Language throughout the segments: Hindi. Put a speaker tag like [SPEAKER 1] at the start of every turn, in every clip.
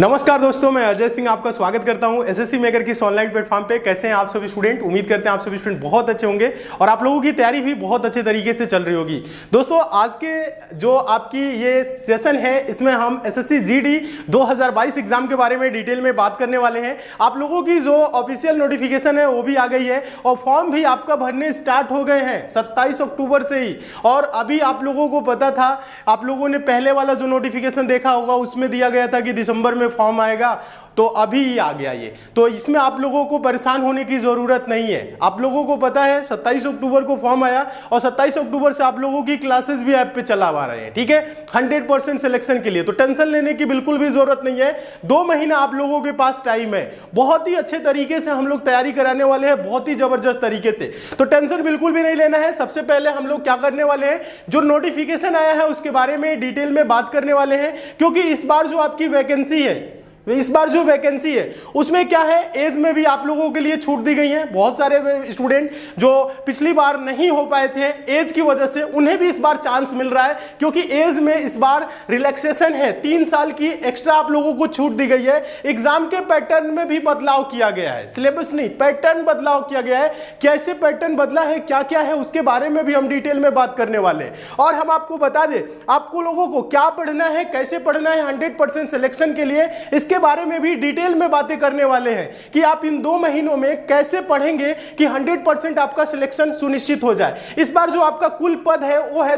[SPEAKER 1] नमस्कार दोस्तों, मैं अजय सिंह आपका स्वागत करता हूं एसएससी मेकर की इस ऑनलाइन प्लेटफॉर्म पे। कैसे हैं आप सभी स्टूडेंट? उम्मीद करते हैं आप सभी स्टूडेंट बहुत अच्छे होंगे और आप लोगों की तैयारी भी बहुत अच्छे तरीके से चल रही होगी। दोस्तों, आज के जो आपकी ये सेशन है इसमें हम एसएससी जीडी 2022 एग्जाम के बारे में डिटेल में बात करने वाले हैं। आप लोगों की जो ऑफिशियल नोटिफिकेशन है वो भी आ गई है और फॉर्म भी आपका भरने स्टार्ट हो गए हैं 27 अक्टूबर से ही। और अभी आप लोगों को पता था, आप लोगों ने पहले वाला जो नोटिफिकेशन देखा होगा उसमें दिया गया था कि दिसंबर में फॉर्म आएगा, तो अभी ही आ गया ये। तो इसमें आप लोगों को परेशान होने की जरूरत नहीं है। आप लोगों को पता है 27 अक्टूबर को फॉर्म आया और 27 अक्टूबर से आप लोगों की क्लासेस भी ऐप पे चला आ रहे हैं, ठीक है, 100% सिलेक्शन के लिए। तो टेंशन लेने की बिल्कुल भी जरूरत नहीं है। 2 महीना आप लोगों के पास टाइम है। बहुत ही अच्छे तरीके से हम लोग तैयारी कराने वाले हैं, बहुत ही जबरदस्त तरीके से। तो टेंशन बिल्कुल भी नहीं लेना है। सबसे पहले हम लोग क्या करने वाले हैं, जो नोटिफिकेशन आया है उसके बारे में डिटेल में बात करने वाले हैं, क्योंकि इस बार जो आपकी वैकेंसी है, इस बार जो वैकेंसी है उसमें क्या है, एज में भी आप लोगों के लिए छूट दी गई है। बहुत सारे स्टूडेंट जो पिछली बार नहीं हो पाए थे एज की वजह से, उन्हें भी इस बार चांस मिल रहा है, क्योंकि एज में इस बार रिलैक्सेशन है, 3 साल की एक्स्ट्रा आप लोगों को छूट दी गई है। एग्जाम के पैटर्न में भी बदलाव किया गया है, सिलेबस नहीं, पैटर्न बदलाव किया गया है। कैसे पैटर्न बदला है, क्या क्या है, उसके बारे में भी हम डिटेल में बात करने वाले हैं। और हम आपको बता दें आपको लोगों को क्या पढ़ना है, कैसे पढ़ना है 100% सिलेक्शन के लिए, के बारे में भी डिटेल में बातें करने वाले हैं कि आप इन 2 महीनों में कैसे पढ़ेंगे कि 100% आपका सिलेक्शन सुनिश्चित हो जाए। इस बार जो आपका कुल पद है वो है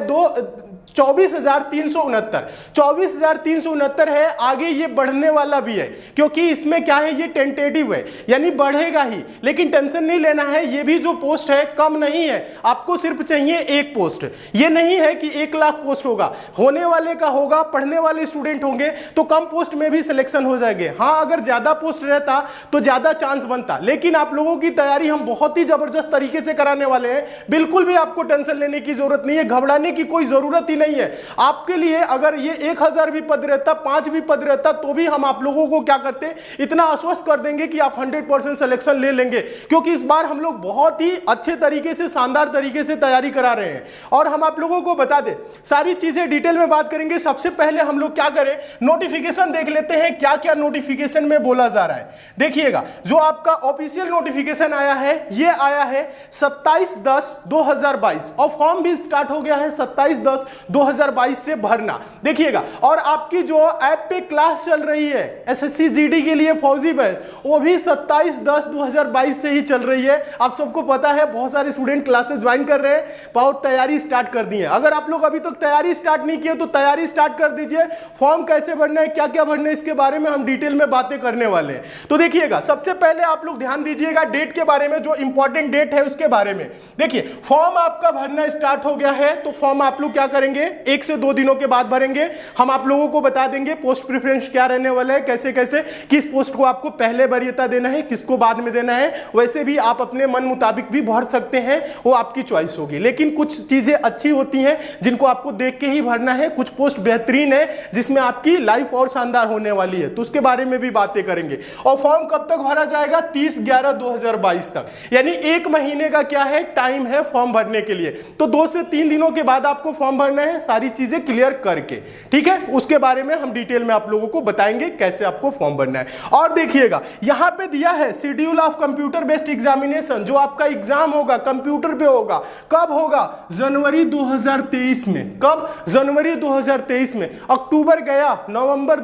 [SPEAKER 1] 24,369 है। आगे ये बढ़ने वाला भी है, क्योंकि इसमें क्या है, ये टेंटेटिव है, यानी बढ़ेगा ही। लेकिन टेंशन नहीं लेना है, ये भी जो पोस्ट है कम नहीं है। आपको सिर्फ चाहिए 1 पोस्ट। ये नहीं है कि 1 लाख पोस्ट होगा, होने वाले का होगा, पढ़ने वाले स्टूडेंट होंगे तो कम पोस्ट में भी सिलेक्शन हो जाएंगे। हाँ, अगर ज्यादा पोस्ट रहता तो ज्यादा चांस बनता, लेकिन आप लोगों की तैयारी हम बहुत ही जबरदस्त तरीके से कराने वाले हैं। बिल्कुल भी आपको टेंशन लेने की जरूरत नहीं है, घबराने की कोई जरूरत नहीं है। आपके लिए अगर ये 1000 भी पद रहता, 5 भी पद रहता, तो भी हम आप लोगों को क्या करते, इतना आश्वस्त कर देंगे कि आप 100% सिलेक्शन ले लेंगे, क्योंकि इस बार हम लोग बहुत ही अच्छे तरीके से, शानदार तरीके से तैयारी करा रहे हैं। और हम आप लोगों को बता दें, सारी चीजें डिटेल में बात करेंगे। सबसे पहले हम लोग क्या करें, नोटिफिकेशन देख लेते हैं, क्या क्या नोटिफिकेशन में बोला जा रहा है। देखिएगा, जो आपका ऑफिशियल नोटिफिकेशन आया है ये आया है 27/10/2022 और फॉर्म भी स्टार्ट हो गया है 27/10/2022 से भरना। देखिएगा, और आपकी जो ऐप पे क्लास चल रही है एसएससी जीडी के लिए फौजी बैच, वो भी 27/10/2022 से ही चल रही है। आप सबको पता है, बहुत सारे स्टूडेंट क्लासेस ज्वाइन कर रहे हैं और तैयारी स्टार्ट कर दी है। अगर आप लोग अभी तक तैयारी स्टार्ट नहीं किए तो तैयारी स्टार्ट कर दीजिए। फॉर्म कैसे भरना है, क्या क्या भरना है, इसके बारे में हम डिटेल में बातें करने वाले हैं। तो देखिएगा, सबसे पहले आप लोग ध्यान दीजिएगा डेट के बारे में, जो इंपॉर्टेंट डेट है उसके बारे में। देखिए, फॉर्म आपका भरना स्टार्ट हो गया है, तो फॉर्म आप लोग क्या करेंगे, 1 से 2 दिनों के बाद भरेंगे। हम आप लोगों को बता देंगे पोस्ट प्रेफरेंस क्या रहने वाला है, कैसे कैसे किस पोस्ट को आपको पहले वरीयता देना है, किसको बाद में देना है। वैसे भी आप अपने मन मुताबिक भी भर सकते हैं, वो आपकी चॉइस होगी। लेकिन कुछ चीजें अच्छी होती हैं जिनको आपको देख के ही भरना है। कुछ पोस्ट बेहतरीन है जिसमें आपकी लाइफ और शानदार होने वाली है, तो उसके बारे में भी बातें करेंगे। और फॉर्म कब तक भरा जाएगा, 30/11/2022 तक, यानी 1 महीने का क्या है, टाइम है फॉर्म भरने के लिए। तो 2 से 3 दिनों के बाद आपको फॉर्म भरना है, सारी चीजें क्लियर करके, ठीक है। उसके बारे में हम डिटेल में आप लोगों को बताएंगे कैसे आपको फॉर्म भरना है। और देखिएगा, यहां पे दिया है schedule of computer based examination. जो आपका एग्जाम होगा कंप्यूटर पे होगा, कब होगा, जनवरी 2023 में। कब, जनवरी 2023 में। अक्टूबर गया, नवंबर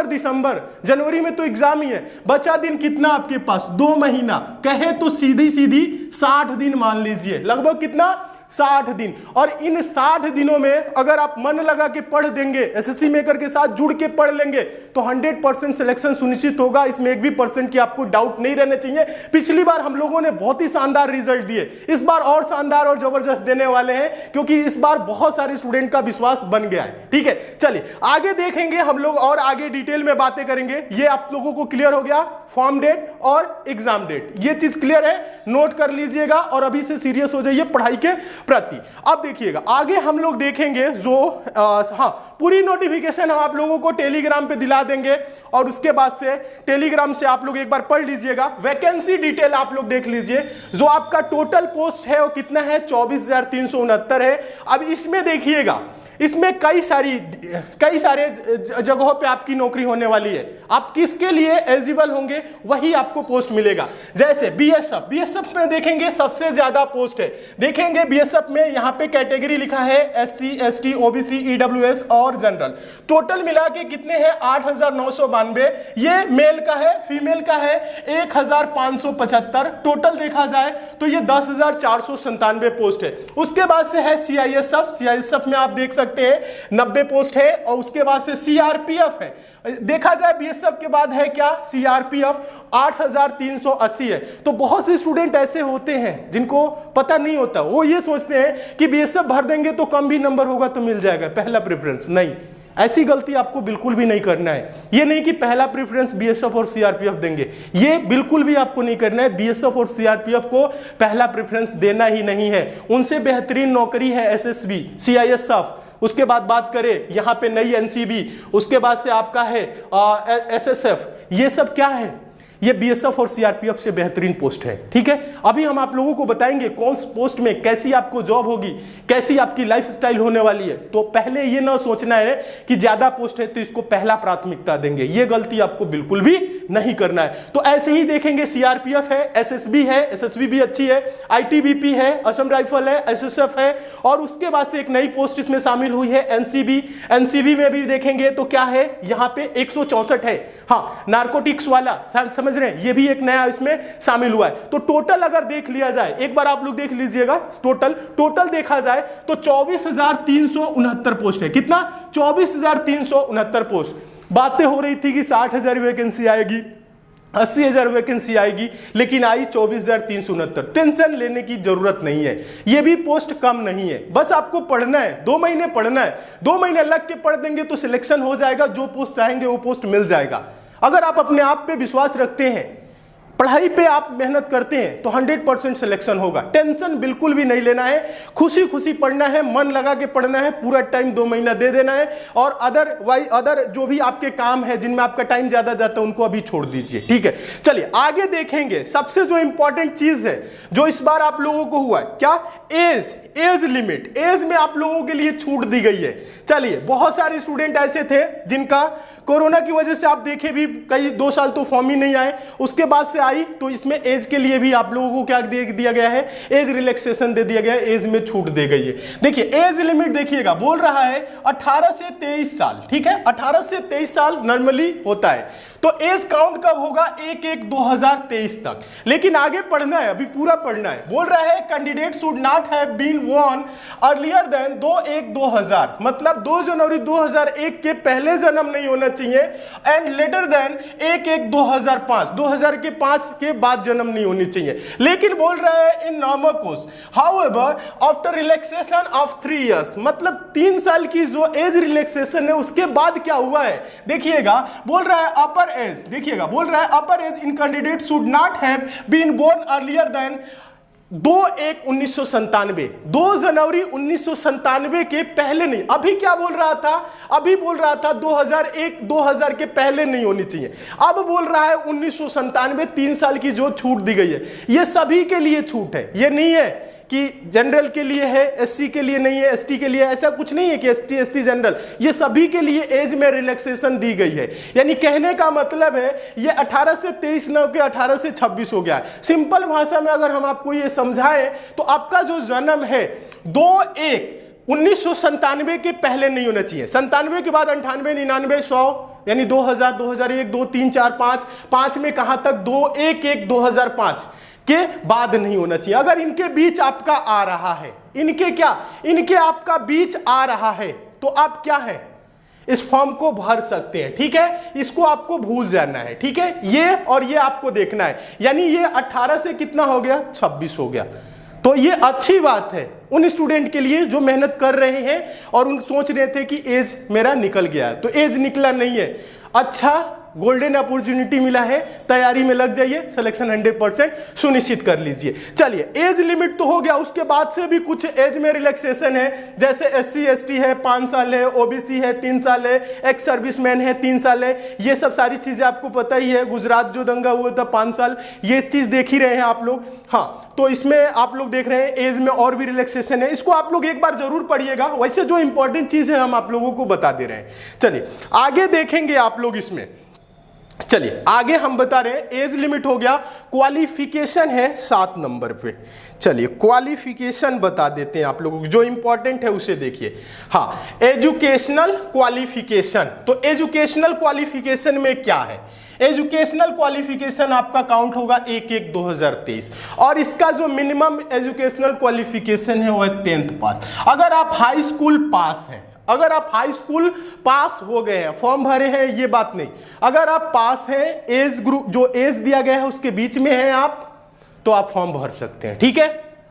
[SPEAKER 1] दिसंबर, जनवरी में तो एग्जाम ही है। बचा दिन कितना आपके पास, 2 महीना, कहे तो सीधी 60 दिन मान लीजिए, लगभग कितना, 60 दिन। और इन 60 दिनों में अगर आप मन लगा के पढ़ देंगे, एसएससी मेकर के साथ जुड़ के पढ़ लेंगे, तो 100% सिलेक्शन सुनिश्चित होगा। इसमें 1 भी % की आपको डाउट नहीं रहना चाहिए। पिछली बार हम लोगों ने बहुत ही शानदार रिजल्ट दिए, इस बार और शानदार और जबरदस्त देने वाले हैं, क्योंकि इस बार बहुत सारे स्टूडेंट का विश्वास बन गया है, ठीक है। चलिए आगे देखेंगे हम लोग और आगे डिटेल में बातें करेंगे। ये आप लोगों को क्लियर हो गया, फॉर्म डेट और एग्जाम डेट, ये चीज क्लियर है, नोट कर लीजिएगा और अभी से सीरियस हो जाइए पढ़ाई के प्रति। अब देखिएगा, आगे हम लोग देखेंगे जो पूरी नोटिफिकेशन हम आप लोगों को टेलीग्राम पे दिला देंगे, और उसके बाद से टेलीग्राम से आप लोग एक बार पढ़ लीजिएगा। वैकेंसी डिटेल आप लोग देख लीजिए, जो आपका टोटल पोस्ट है वो कितना है, 24,369 है। अब इसमें देखिएगा, इसमें कई सारे जगहों पे आपकी नौकरी होने वाली है। आप किसके लिए एलिजिबल होंगे वही आपको पोस्ट मिलेगा। जैसे बीएसएफ में देखेंगे सबसे ज्यादा पोस्ट है। देखेंगे बीएसएफ में यहाँ पे कैटेगरी लिखा है एससी, एसटी, ओबीसी, ईडब्ल्यूएस और जनरल। टोटल मिला के कितने हैं 8,992। ये मेल का है, फीमेल का है 1,575। टोटल देखा जाए तो ये 10,497 पोस्ट है। उसके बाद से है सीआईएसएफ में आप देख सकते हैं 90 पोस्ट है। और उसके बाद से सीआरपीएफ है। देखा जाए बीएसएफ के बाद है क्या सीआरपीएफ 8,380 है। तो बहुत से स्टूडेंट ऐसे होते हैं जिनको पता नहीं होता, वो ये सोचते हैं कि बीएसएफ भर देंगे तो कम भी नंबर होगा तो मिल जाएगा पहला प्रेफरेंस। नहीं, ऐसी गलती आपको बिल्कुल भी नहीं करना है। ये नहीं कि पहला प्रेफरेंस बीएसएफ और सीआरपीएफ देंगे, ये बिल्कुल भी आपको नहीं करना है। बीएसएफ और सीआरपीएफ को पहला प्रेफरेंस देना ही नहीं है। उनसे बेहतरीन नौकरी है एसएसबी, सीआईएसएफ। उसके बाद बात करें यहाँ पे नई एनसीबी, उसके बाद से आपका है एसएसएफ। ये सब क्या है? ये बीएसएफ और सीआरपीएफ से बेहतरीन पोस्ट है। ठीक है, अभी हम आप लोगों को बताएंगे कौन सी पोस्ट में कैसी आपको जॉब होगी, कैसी आपकी लाइफस्टाइल होने वाली है। तो पहले ये ना सोचना है कि ज्यादा पोस्ट है तो इसको पहला प्राथमिकता देंगे, ये गलती आपको बिल्कुल भी नहीं करना है। तो ऐसे ही देखेंगे सीआरपीएफ है, एसएसबी है, एसएसबी भी अच्छी है, आईटीबीपी है, असम राइफल है, एसएसएफ है। और उसके बाद से एक नई पोस्ट इसमें शामिल हुई है एनसीबी। एनसीबी में भी देखेंगे तो क्या है, यहाँ पे 164 है। हाँ, नार्कोटिक्स वाला समझ रहे हैं, ये भी एक नया इसमें शामिल हुआ है। तो टोटल अगर देख लिया जाए, एक बार आप लोग देख लीजिएगा, टोटल देखा जाए तो 24,369 पोस्ट है। कितना? 24,369 पोस्ट। बातें हो रही थी कि 60,000 वैकेंसी आएगी, 80,000 वैकेंसी आएगी, लेकिन आई 24,369। टेंशन लेने की जरूरत नहीं है, ये भी पोस्ट कम नहीं है। बस आपको पढ़ना है, 2 महीने पढ़ना है, 2 महीने लग के पढ़ देंगे तो सिलेक्शन हो जाएगा। जो पोस्ट चाहेंगे वो पोस्ट मिल जाएगा। अगर आप अपने आप पे विश्वास रखते हैं, पढ़ाई पे आप मेहनत करते हैं तो 100% सिलेक्शन होगा। टेंशन बिल्कुल भी नहीं लेना है, खुशी खुशी पढ़ना है, मन लगा के पढ़ना है, पूरा टाइम 2 महीना दे देना है। और अदर जो भी आपके काम है जिनमें आपका टाइम ज्यादा जाता है उनको अभी छोड़ दीजिए। ठीक है, चलिए आगे देखेंगे। सबसे जो इंपॉर्टेंट चीज है जो इस बार आप लोगों को हुआ है, क्या? Age limit. एज में आप लोगों के लिए छूट दी गई है। चलिए, बहुत सारे स्टूडेंट ऐसे थे जिनका कोरोना की वजह से आप देखे भी कई 2 साल तो फॉर्म ही नहीं आए, उसके बाद से आई तो इसमें एज के लिए भी आप लोगों को क्या दे दिया गया है, एज रिलैक्सेशन दे दिया गया है, एज में छूट दे गई है। देखिए एज लिमिट देखिएगा, बोल रहा है 18 से 23 साल। ठीक है, 18 से 23 साल नॉर्मली होता है। तो एज काउंट कब होगा? 1/1/2023 तक। लेकिन आगे पढ़ना है, अभी पूरा पढ़ना है। बोल रहा है candidate should not have been born earlier than 2/1/2000, मतलब 2 जनवरी 2001 के पहले जन्म नहीं होना चाहिए, एंड लेटर देन 1/1/2005, 2000 के 5 के बाद जन्म नहीं होनी चाहिए। लेकिन बोल रहा है in normal course, however after relaxation of 3 years, मतलब 3 साल की जो एज रिलैक्सेशन है उसके बाद क्या हुआ है देखिएगा। बोल रहा है अपर एज, देखिएगा बोल रहा है upper age in candidate should not have been born earlier than 2/1/1997, 2 जनवरी 1997 के पहले नहीं। अभी क्या बोल रहा था? अभी बोल रहा था 2001-2000 के पहले नहीं होनी चाहिए। अब बोल रहा है 1997, 3 साल की जो छूट दी गई है ये सभी के लिए छूट है। ये नहीं है कि जनरल के लिए है, एससी के लिए नहीं है, एसटी के लिए, ऐसा कुछ नहीं है कि एसटी एससी जनरल, ये सभी के लिए एज में रिलैक्सेशन दी गई है। यानी कहने का मतलब है ये 18 से 23 न के 18 से 26 हो गया है। सिंपल भाषा में अगर हम आपको ये समझाएं तो आपका जो जन्म है 2/1/1997 के पहले नहीं होना चाहिए। 97 के बाद 98, 99, 100, यानी 2000, 2001, 2, 3, 4, 5 में कहां तक 2/1/1/2005 के बाद नहीं होना चाहिए। अगर इनके बीच आपका आ रहा है, इनके आपका बीच आ रहा है तो आप क्या है, इस फॉर्म को भर सकते हैं। ठीक है, इसको आपको भूल जाना है। ठीक है, ये और ये आपको देखना है। यानी ये 18 से कितना हो गया, 26 हो गया। तो ये अच्छी बात है उन स्टूडेंट के लिए जो मेहनत कर रहे हैं और उन सोच रहे थे कि एज मेरा निकल गया है। तो एज निकला नहीं है। अच्छा गोल्डन अपॉर्चुनिटी मिला है, तैयारी में लग जाइए, सिलेक्शन 100% सुनिश्चित कर लीजिए। चलिए, एज लिमिट तो हो गया, उसके बाद से भी कुछ एज में रिलैक्सेशन है, जैसे SC ST है 5 साल है, OBC है 3 साल है, एक्स सर्विसमैन है 3 साल है, ये सब सारी चीजें आपको पता ही है। गुजरात जो दंगा हुआ था 5 साल, ये चीज देख ही रहे हैं आप लोग। हाँ, तो इसमें आप लोग देख रहे हैं एज में और भी रिलैक्सेशन है, इसको आप लोग एक बार जरूर पढ़िएगा। वैसे जो इंपॉर्टेंट चीज है हम आप लोगों को बता दे रहे हैं। चलिए आगे देखेंगे आप लोग इसमें। चलिए आगे हम बता रहे हैं, एज लिमिट हो गया, क्वालिफिकेशन है 7 नंबर पे। चलिए क्वालिफिकेशन बता देते हैं आप लोगों को, जो इंपॉर्टेंट है उसे देखिए। हाँ, एजुकेशनल क्वालिफिकेशन। तो एजुकेशनल क्वालिफिकेशन में क्या है? एजुकेशनल क्वालिफिकेशन आपका काउंट होगा 1/1/2023 और इसका जो मिनिमम एजुकेशनल क्वालिफिकेशन है वो है 10th पास। अगर आप हाई स्कूल पास हैं, अगर आप हाई स्कूल पास हो गए हैं, फॉर्म भरे हैं, ये बात नहीं, अगर आप पास हैं, एज ग्रुप जो एज दिया गया है उसके बीच में हैं आप, तो आप फॉर्म भर सकते हैं। ठीक है।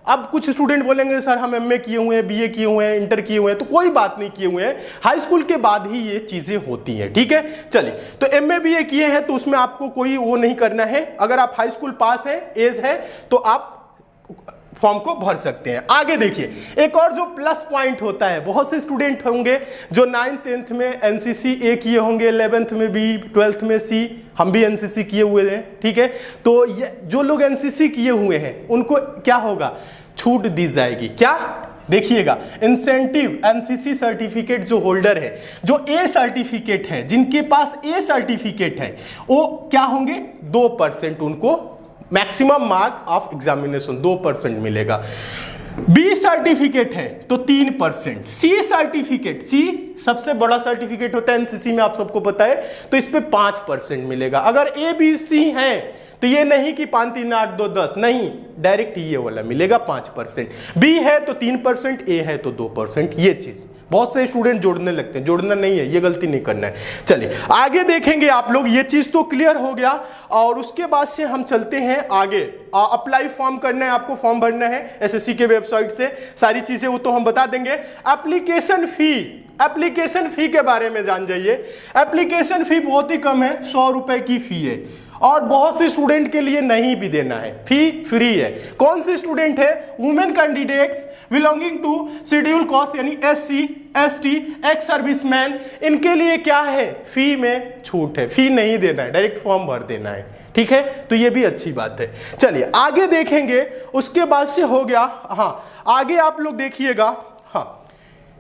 [SPEAKER 1] अब कुछ स्टूडेंट बोलेंगे सर हम MA किए हुए हैं, BA किए हुए हैं, इंटर किए हुए हैं, तो कोई बात नहीं, किए हुए हैं, हाई स्कूल के बाद ही ये चीजें होती हैं। ठीक है। चलिए, तो MA BA किए हैं तो उसमें आपको कोई वो नहीं करना है। अगर आप हाई स्कूल पास है, एज है, तो आप फॉर्म को भर सकते हैं। आगे देखिए, एक और जो प्लस पॉइंट होता है, बहुत से स्टूडेंट होंगे जो 9th 10th में NCC A किए होंगे, 11th में B, 12th में C, हम भी NCC किए हुए हैं। ठीक है। तो ये जो लोग NCC किए हुए हैं उनको क्या होगा, छूट दी जाएगी। क्या देखिएगा, इंसेंटिव NCC सर्टिफिकेट जो होल्डर है, जो A सर्टिफिकेट है, जिनके पास A सर्टिफिकेट है, वो क्या होंगे, 2% उनको मैक्सिमम मार्क ऑफ एग्जामिनेशन 2% मिलेगा। B सर्टिफिकेट है तो 3%। C सर्टिफिकेट, C सबसे बड़ा सर्टिफिकेट होता है NCC में, आप सबको पता है, तो इस पे 5% मिलेगा। अगर A B C है तो ये नहीं कि 5 3 8 2 10, नहीं, डायरेक्ट ये वाला मिलेगा 5%। B है तो 3%, A है तो 2%। ये चीज बहुत से स्टूडेंट जोड़ने लगते हैं, जोड़ना नहीं है, ये गलती नहीं करना है। चलिए आगे देखेंगे आप लोग, ये चीज तो क्लियर हो गया। और उसके बाद से हम चलते हैं आगे। अप्लाई फॉर्म करना है आपको, फॉर्म भरना है SSC के वेबसाइट से, सारी चीजें वो तो हम बता देंगे। एप्लीकेशन फी, एप्लीकेशन फी के बारे में जान जाइए। एप्लीकेशन फी बहुत ही कम है, 100 रुपए की फी है, और बहुत से स्टूडेंट के लिए नहीं भी देना है, फी फ्री है। कौन से स्टूडेंट है, women candidates belonging to schedule caste यानी SC ST, एक्स सर्विसमैन, इनके लिए क्या है, फी में छूट है, फी नहीं देना है, डायरेक्ट फॉर्म भर देना है। ठीक है, तो ये भी अच्छी बात है। चलिए आगे देखेंगे, उसके बाद से हो गया। हाँ, आगे आप लोग देखिएगा। हाँ,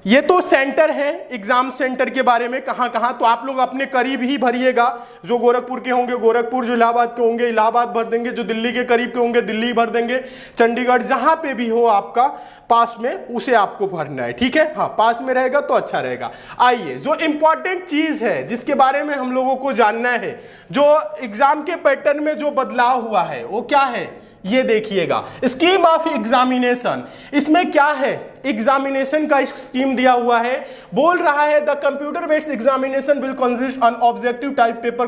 [SPEAKER 1] ये तो सेंटर है, एग्जाम सेंटर के बारे में, कहां कहां, तो आप लोग अपने करीब ही भरिएगा। जो गोरखपुर के होंगे गोरखपुर, जो इलाहाबाद के होंगे इलाहाबाद भर देंगे, जो दिल्ली के करीब के होंगे दिल्ली भर देंगे, चंडीगढ़, जहां पे भी हो आपका पास में उसे आपको भरना है। ठीक है। हाँ, पास में रहेगा तो अच्छा रहेगा। आइए, जो इंपॉर्टेंट चीज है जिसके बारे में हम लोगों को जानना है, जो एग्जाम के पैटर्न में जो बदलाव हुआ है वो क्या है, ये देखिएगा। स्कीम ऑफ एग्जामिनेशन, इसमें क्या है, एग्जामिनेशन का स्कीम दिया हुआ है। बोल रहा है the computer based examination will consist on objective type paper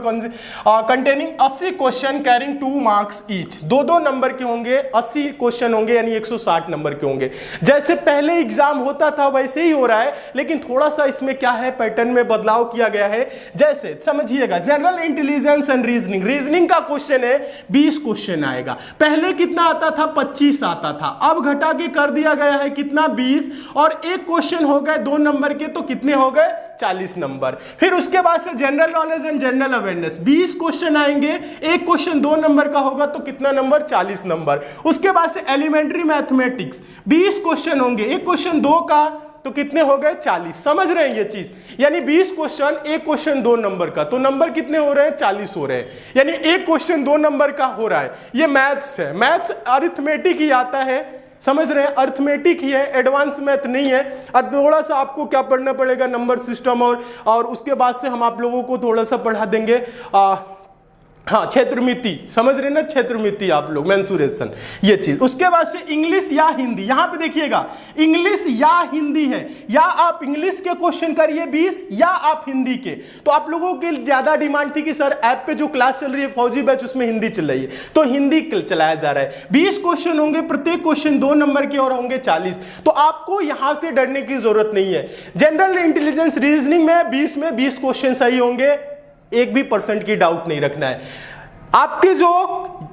[SPEAKER 1] containing 80 question carrying 2 marks each. 2-2 number के होंगे, 80 क्वेश्चन होंगे, यानी 160 नंबर के होंगे। जैसे पहले एग्जाम होता था वैसे ही हो रहा है, लेकिन थोड़ा सा इसमें क्या है, पैटर्न में बदलाव किया गया है। जैसे समझिएगा, general intelligence and reasoning, reasoning का क्वेश्चन है 20 क्वेश्चन आएगा। पहले कितना आता था, 25 आता था, अब घटा के कर दिया गया है कितना, 20, और एक क्वेश्चन हो गए 2 नंबर के, तो कितने हो गए, 40 नंबर। फिर उसके बाद से general knowledge and general awareness, 20 question आएंगे, एक क्वेश्चन 2 नंबर का होगा, तो कितना नंबर, 40 नंबर। उसके बाद से एलिमेंट्री मैथमेटिक्स, 20 क्वेश्चन होंगे, एक क्वेश्चन 2 का, तो कितने हो गए, 40। समझ रहे हैं ये चीज, यानी 20 क्वेश्चन, एक क्वेश्चन 2 नंबर का, तो नंबर कितने हो रहे हैं, 40 हो रहे हैं, यानी एक क्वेश्चन 2 नंबर का हो रहा है। ये मैथ्स है, मैथ्स अरिथमेटिक ही आता है, समझ रहे हैं, अरिथमेटिक ही है, एडवांस मैथ नहीं है। और थोड़ा सा आपको क्या पढ़ना पड़ेगा, नंबर सिस्टम, और उसके बाद से हम आप लोगों को थोड़ा सा पढ़ा देंगे हाँ, क्षेत्रमिति, समझ रहे ना, क्षेत्रमिति आप लोग, मेंसुरेशन, ये चीज। उसके बाद से इंग्लिश या हिंदी, यहां पे देखिएगा इंग्लिश या हिंदी है, या आप इंग्लिश के क्वेश्चन करिए 20, या आप हिंदी के। तो आप लोगों की ज्यादा डिमांड थी कि सर ऐप पे जो क्लास चल रही है फौजी बैच, उसमें हिंदी चल रही है, तो हिंदी चलाया जा रहा है। 20 क्वेश्चन होंगे, प्रत्येक क्वेश्चन 2 नंबर के, और होंगे 40। तो आपको यहां से डरने की जरूरत नहीं है। जनरल इंटेलिजेंस रीजनिंग में 20 क्वेश्चन सही होंगे, एक भी % की डाउट नहीं रखना है। आपके जो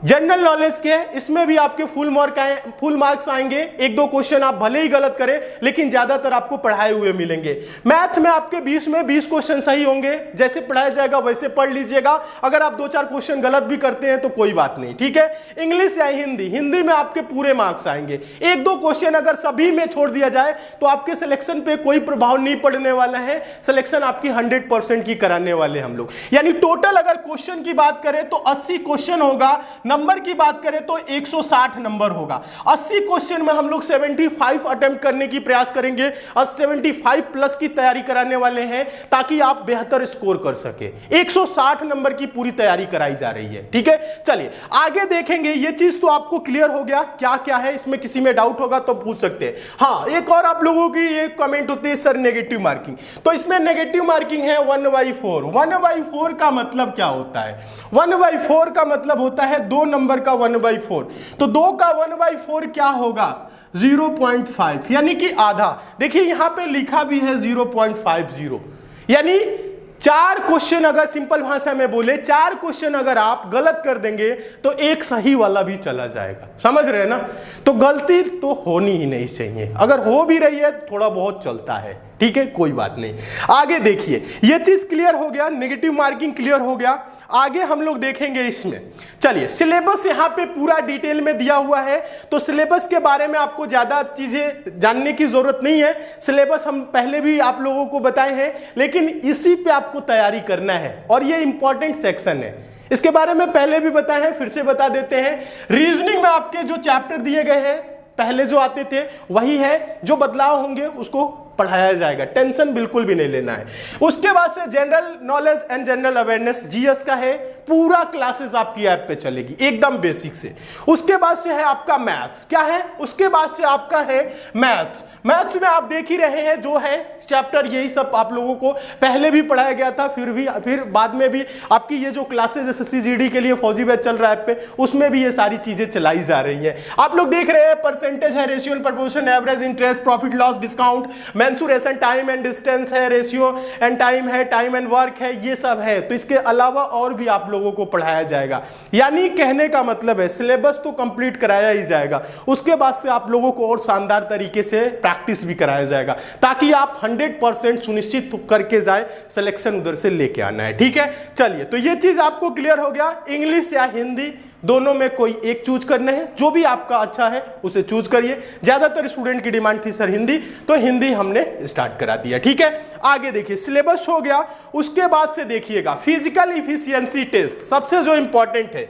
[SPEAKER 1] जनरल नॉलेज के इसमें भी आपके फुल मार्क्स आएंगे। एक दो क्वेश्चन आप भले ही गलत करें लेकिन ज्यादातर आपको पढ़ाए हुए मिलेंगे। मैथ में आपके 20 में 20 क्वेश्चन सही होंगे, जैसे पढ़ाया जाएगा वैसे पढ़ लीजिएगा। अगर आप 2-4 क्वेश्चन गलत भी करते हैं तो कोई बात नहीं, ठीक है। इंग्लिश या हिंदी में आपके पूरे मार्क्स आएंगे। एक दो क्वेश्चन अगर सभी में छोड़ दिया जाए तो आपके सिलेक्शन पे कोई प्रभाव नहीं पड़ने वाला है। सिलेक्शन आपकी 100% की कराने वाले हम लोग। यानी टोटल अगर क्वेश्चन की बात करें तो 80 क्वेश्चन होगा, नंबर की बात करें तो 160 नंबर होगा। 80 क्वेश्चन में हम लोग 75 अटेम्प्ट करने की प्रयास करेंगे और 75 प्लस की तैयारी कराने वाले हैं ताकि आप बेहतर स्कोर कर सके। 160 नंबर की पूरी तैयारी कराई जा रही है, ठीक है। चलिए आगे देखेंगे। ये चीज तो आपको क्लियर हो गया क्या क्या है, इसमें किसी में डाउट होगा तो पूछ सकते हैं। हाँ, एक और आप लोगों की ये कमेंट होती है सर नेगेटिव मार्किंग, तो इसमें नेगेटिव मार्किंग है 1/4। 1/4 का मतलब क्या होता है? 1/4 का मतलब होता है 2 नंबर का 1/4। तो 2 का 1/4 क्या होगा? 0.5, यानी कि आधा। देखिए यहां पे लिखा भी है 0.50, यानी 4 क्वेश्चन अगर सिंपल भाषा में बोले 4 क्वेश्चन अगर आप गलत कर देंगे तो एक सही वाला भी चला जाएगा। समझ रहे हैं ना? तो गलती तो होनी ही नहीं चाहिए, अगर हो भी रही है थोड़ा बहुत चलता है, ठीक है, कोई बात नहीं। आगे देखिए, ये चीज क्लियर हो गया, नेगेटिव मार्किंग क्लियर हो गया। आगे हम लोग देखेंगे इसमें। चलिए सिलेबस यहाँ पे पूरा डिटेल में दिया हुआ है, तो सिलेबस के बारे में आपको ज्यादा चीजें जानने की जरूरत नहीं है। सिलेबस हम पहले भी आप लोगों को बताए हैं, लेकिन इसी पे आपको तैयारी करना है और ये इंपॉर्टेंट सेक्शन है। इसके बारे में पहले भी बताए हैं, फिर से बता देते हैं। रीजनिंग में आपके जो चैप्टर दिए गए हैं पहले जो आते थे वही है, जो बदलाव होंगे उसको पढ़ाया जाएगा, टेंशन बिल्कुल भी नहीं लेना है। उसके बाद से general knowledge and general awareness GS का है, पूरा क्लासेस आपकी ऐप पे चलेगी एकदम बेसिक से। उसके बाद से है आपका मैथ्स, क्या है? उसके बाद से आपका है मैथ्स। मैथ्स में आप देख ही रहे हैं जो है चैप्टर, यही सब आप लोगों को पहले भी पढ़ाया गया था, फिर बाद में भी आपकी ये जो क्लासेस एसएससी जीडी के लिए फौजी बैच चल रहा है ऐप पे, उसमें भी ये सारी चीजें चलाई जा रही है। आप लोग देख रहे हैं परसेंटेज है, ratio and proportion, average, interest, profit loss, discount, mensuration, time and distance है, रेशियो एंड टाइम है, टाइम एंड वर्क है, ये सब है। तो इसके अलावा और भी आप लोगों को पढ़ाया जाएगा। यानी कहने का मतलब है सिलेबस तो कंप्लीट कराया ही जाएगा, उसके बाद से आप लोगों को और शानदार तरीके से प्रैक्टिस भी कराया जाएगा ताकि आप 100% सुनिश्चित करके जाए सिलेक्शन उधर से लेके आना है, ठीक है। चलिए, तो ये चीज आपको क्लियर हो गया। इंग्लिश या हिंदी दोनों में कोई एक चूज करना है, जो भी आपका अच्छा है उसे चूज करिए। ज्यादातर स्टूडेंट की डिमांड थी सर हिंदी, तो हिंदी हमने स्टार्ट करा दिया, ठीक है। आगे देखिए, सिलेबस हो गया। उसके बाद से देखिएगा फिजिकल इफिशियंसी टेस्ट, सबसे जो इंपॉर्टेंट है।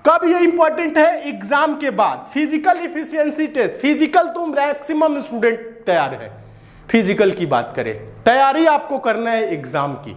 [SPEAKER 1] कब ये इंपॉर्टेंट है? एग्जाम के बाद। फिजिकल इफिशियंसी टेस्ट, फिजिकल तो मैक्सिमम स्टूडेंट तैयार है। फिजिकल की बात करें, तैयारी आपको करना है एग्जाम की।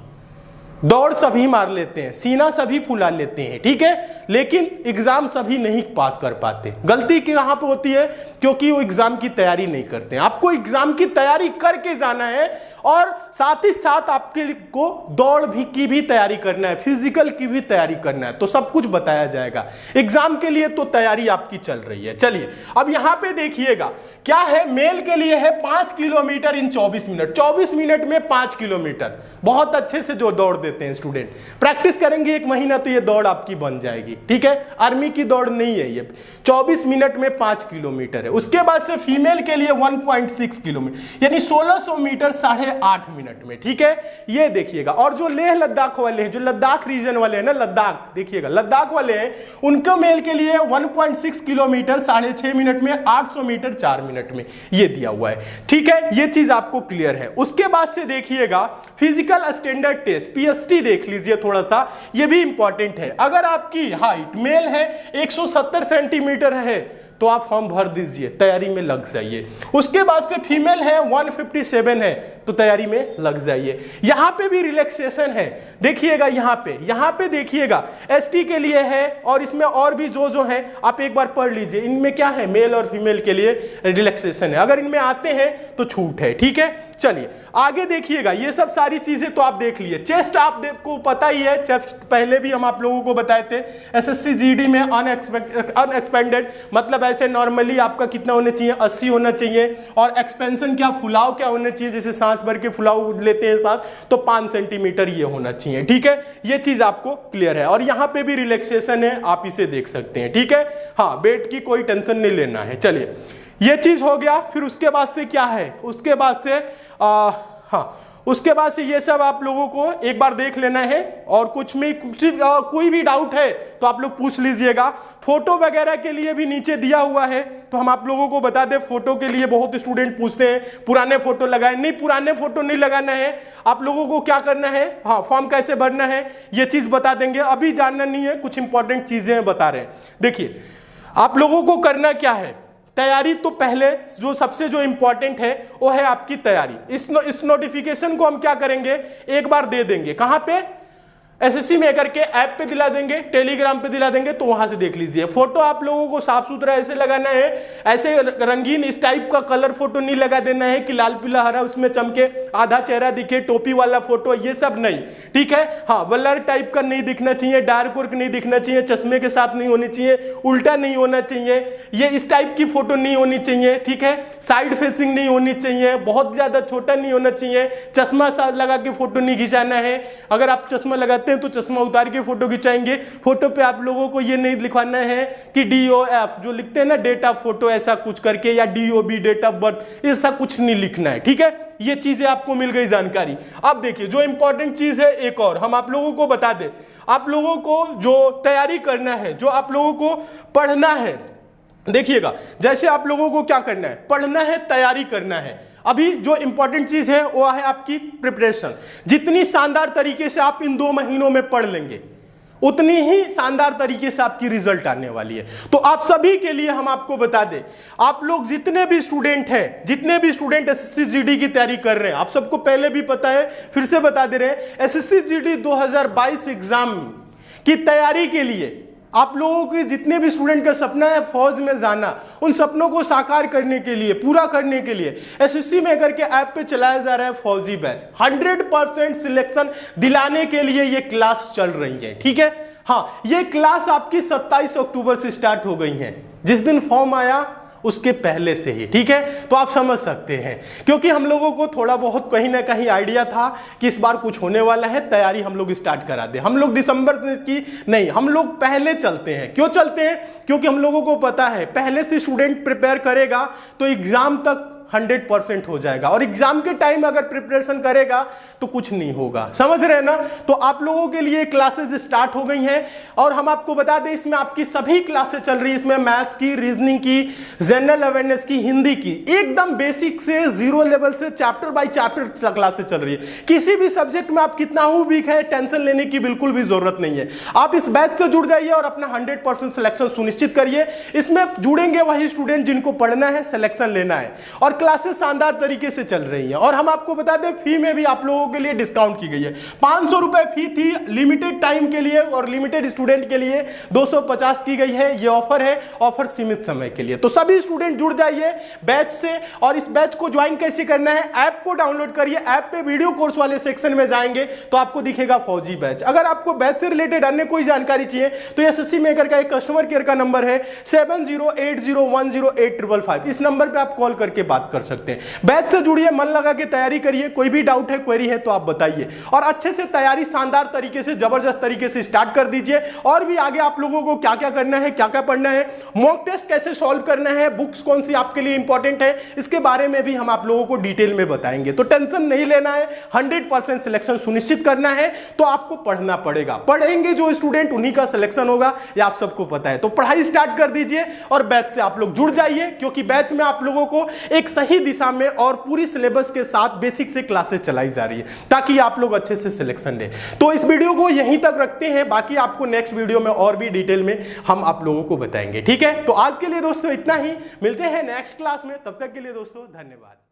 [SPEAKER 1] दौड़ सभी मार लेते हैं, सीना सभी फुला लेते हैं, ठीक है, लेकिन एग्जाम सभी नहीं पास कर पाते। गलती कहां पे होती है? क्योंकि वो एग्जाम की तैयारी नहीं करते। आपको एग्जाम की तैयारी करके जाना है और साथ ही साथ आपके को दौड़ भी की भी तैयारी करना है, फिजिकल की भी तैयारी करना है, तो सब कुछ बताया जाएगा। एग्जाम के लिए तो तैयारी आपकी चल रही है। चलिए अब यहां पे देखिएगा क्या है। मेल के लिए है 5 किलोमीटर इन 24 मिनट। 24 मिनट में 5 किलोमीटर बहुत अच्छे से जो दौड़ देते हैं स्टूडेंट, प्रैक्टिस करेंगे 1 महीना तो ये दौड़ आपकी बन जाएगी, ठीक है। आर्मी की दौड़ नहीं है ये, 24 मिनट में 5 किलोमीटर है। उसके बाद से फीमेल के लिए 1.6 किलोमीटर यानी 1600 मीटर 8.5 मिनट में, ठीक है। ये देखिएगा। और जो लेह लद्दाख वाले हैं, जो लद्दाख रीजन वाले हैं ना, लद्दाख देखिएगा, लद्दाख वाले हैं, उनको मेल के लिए 1.6 किलोमीटर 6.5 मिनट में, 800 मीटर 4 मिनट में, ये दिया हुआ है, ठीक है। ये चीज आपको क्लियर है। उसके बाद से देखिएगा फिजिकल स्टैंडर्ड टेस्ट, पीएसटी देख लीजिए थोड़ा सा, ये भी इंपॉर्टेंट है। अगर आपकी हाइट मेल है 170 सेंटीमीटर है तो आप फॉर्म भर दीजिए, तैयारी में लग जाइए। उसके बाद से फीमेल है 157 है तो तैयारी में लग जाइए। यहां पे भी रिलैक्सेशन है, देखिएगा यहां पे देखिएगा एसटी के लिए है, और इसमें और भी जो है आप एक बार पढ़ लीजिए। इनमें क्या है, मेल और फीमेल के लिए रिलैक्सेशन है। अगर इनमें आते हैं तो छूट है, ठीक है। चलिए आगे देखिएगा, ये सब सारी चीजें तो आप देख लिए। चेस्ट आपको पता ही है, चेस्ट पहले भी हम आप लोगों को बताए थे। एसएससी जीडी में अनएक्सपेंडेड मतलब ऐसे नॉर्मली आपका कितना होना चाहिए, 80 होना चाहिए। और एक्सपेंशन क्या, फुलाव क्या होना चाहिए, जैसे सांस भर के फुलाव लेते हैं सांस, तो 5 सेंटीमीटर ये होना चाहिए। ठीक है, ये चीज आपको क्लियर है। और यहाँ पे भी रिलैक्सेशन है, आप इसे देख सकते हैं। ठीक है, हाँ, वेट की कोई टेंशन नहीं लेना है। चलिए, ये चीज हो गया। फिर उसके बाद से क्या है, उसके बाद से उसके बाद से ये सब आप लोगों को एक बार देख लेना है। और कोई भी डाउट है तो आप लोग पूछ लीजिएगा। फोटो वगैरह के लिए भी नीचे दिया हुआ है, तो हम आप लोगों को बता दें, फोटो के लिए बहुत स्टूडेंट पूछते हैं पुराने फोटो लगाए, नहीं पुराने फोटो नहीं लगाना है। आप लोगों को क्या करना है, हाँ, फॉर्म कैसे भरना है ये चीज बता देंगे, अभी जानना नहीं है, कुछ इंपॉर्टेंट चीजें बता रहे हैं। देखिए, आप लोगों को करना क्या है, तैयारी तो पहले जो इंपॉर्टेंट है वो है आपकी तैयारी। इस नोटिफिकेशन को हम क्या करेंगे, एक बार दे देंगे, कहां पे, एसएससी मेकर के ऐप पे दिला देंगे, टेलीग्राम पे दिला देंगे, तो वहां से देख लीजिए। फोटो आप लोगों को साफ सुथरा ऐसे लगाना है, ऐसे रंगीन इस टाइप का कलर फोटो नहीं लगा देना है कि लाल पीला हरा उसमें चमके, आधा चेहरा दिखे, टोपी वाला फोटो, ये सब नहीं। ठीक है, हाँ, ब्लर टाइप का नहीं दिखना चाहिए, डार्क वर्क नहीं दिखना चाहिए, चश्मे के साथ नहीं होनी चाहिए, उल्टा नहीं होना चाहिए, ये इस टाइप की फोटो नहीं होनी चाहिए। ठीक है, साइड फेसिंग नहीं होनी चाहिए, बहुत ज्यादा छोटा नहीं होना चाहिए, चश्मा लगा के फोटो नहीं खिंचाना है। अगर आप चश्मा लगाते तो चश्मा उतार के फोटो खिंचाएंगे। फोटो पे आप लोगों को ये नहीं लिखवाना है कि DOF जो लिखते हैं ना, डेट ऑफ फोटो ऐसा कुछ करके, या DOB डेट ऑफ बर्थ, ऐसा कुछ नहीं लिखना है। ठीक है, ये चीजें आपको मिल गई जानकारी। अब देखिए, जो इंपॉर्टेंट चीज है एक और हम आप लोगों को बता दें, आप लोगों को जो तैयारी करना है, जो आप लोगों को पढ़ना है, देखिएगा, जैसे आप लोगों को क्या करना है, पढ़ना है, तैयारी करना है। अभी जो इंपॉर्टेंट चीज है वो है आपकी प्रिपरेशन। जितनी शानदार तरीके से आप इन 2 महीनों में पढ़ लेंगे, उतनी ही शानदार तरीके से आपकी रिजल्ट आने वाली है। तो आप सभी के लिए हम आपको बता दें, आप लोग जितने भी स्टूडेंट एसएससी जीडी की तैयारी कर रहे हैं, आप सबको पहले भी पता है, फिर से बता दे रहे हैं, एसएससी जीडी 2022 एग्जाम की तैयारी के लिए आप लोगों के जितने भी स्टूडेंट का सपना है फौज में जाना, उन सपनों को साकार करने के लिए, पूरा करने के लिए एसएससी मेकर के ऐप पे चलाया जा रहा है फौजी बैच। 100% सिलेक्शन दिलाने के लिए ये क्लास चल रही है। ठीक है, हाँ, ये क्लास आपकी 27 अक्टूबर से स्टार्ट हो गई है, जिस दिन फॉर्म आया उसके पहले से ही। ठीक है, तो आप समझ सकते हैं, क्योंकि हम लोगों को थोड़ा बहुत कहीं ना कहीं आइडिया था कि इस बार कुछ होने वाला है, तैयारी हम लोग स्टार्ट करा दे। हम लोग दिसंबर की नहीं, हम लोग पहले चलते हैं। क्यों चलते हैं, क्योंकि हम लोगों को पता है पहले से स्टूडेंट प्रिपेयर करेगा तो एग्जाम तक 100% हो जाएगा, और एग्जाम के टाइम अगर प्रिपरेशन करेगा तो कुछ नहीं होगा। समझ रहे हैं ना। तो आप लोगों के लिए क्लासेस स्टार्ट हो गई हैं, और हम आपको बता दें इसमें आपकी सभी क्लासेस चल रही है। इसमें मैथ्स की, रीजनिंग की, जनरल अवेयरनेस की, हिंदी की, एकदम बेसिक से 0 लेवल से चैप्टर बाय चैप्टर क्लासेस चल रही है। किसी भी सब्जेक्ट में आप कितना ही वीक है, टेंशन लेने की बिल्कुल भी जरूरत नहीं है। आप इस बैच से जुड़ जाइए और अपना 100% सिलेक्शन सुनिश्चित करिए। इसमें जुड़ेंगे वही स्टूडेंट जिनको पढ़ना है, सिलेक्शन लेना है, और क्लासेस शानदार तरीके से चल रही हैं। और हम आपको बता दें फी में भी आप लोगों के लिए डिस्काउंट की गई है। 500 रुपए फी थी लिमिटेड टाइम के लिए, और लिमिटेड स्टूडेंट के लिए 250 की गई है। ये ऑफर है, ऑफर सीमित समय के लिए। तो सभी स्टूडेंट जुड़ जाइए बैच से। और इस बैच को ज्वाइन कैसे करना है, ऐप को डाउनलोड करिए। ऐप पे वीडियो कोर्स वाले सेक्शन में जाएंगे तो आपको दिखेगा फौजी बैच। अगर आपको बैच से रिलेटेड अन्य कोई जानकारी चाहिए तो एसएससी मेकर का एक कस्टमर केयर का नंबर है 7080108555। इस नंबर पे आप कॉल करके बात कर सकते हैं। बैच से जुड़िए, मन लगा के तैयारी करिए। कोई भी डाउट है, क्वेरी है तो आप बताइए, और अच्छे से तैयारी शानदार तरीके से, जबरदस्त तरीके से स्टार्ट कर दीजिए। और भी आगे आप लोगों को क्या क्या करना है, क्या क्या पढ़ना है, मॉक टेस्ट कैसे सॉल्व करना है, बुक्स कौन सी आपके लिए इंपॉर्टेंट है, इसके बारे में भी हम आप लोगों को डिटेल में बताएंगे। तो टेंशन नहीं लेना है, 100% सिलेक्शन सुनिश्चित करना है तो आपको पढ़ना पड़ेगा। पढ़ेंगे जो स्टूडेंट उन्हीं का सिलेक्शन होगा, ये आप सबको पता है। तो पढ़ाई स्टार्ट कर दीजिए और बैच से आप लोग जुड़ जाइए, क्योंकि बैच में आप लोगों को एक सही दिशा में और पूरी सिलेबस के साथ बेसिक से क्लासेस चलाई जा रही है, ताकि आप लोग अच्छे से सिलेक्शन लें। तो इस वीडियो को यहीं तक रखते हैं, बाकी आपको नेक्स्ट वीडियो में और भी डिटेल में हम आप लोगों को बताएंगे। ठीक है, तो आज के लिए दोस्तों इतना ही, मिलते हैं नेक्स्ट क्लास में। तब तक के लिए दोस्तों धन्यवाद।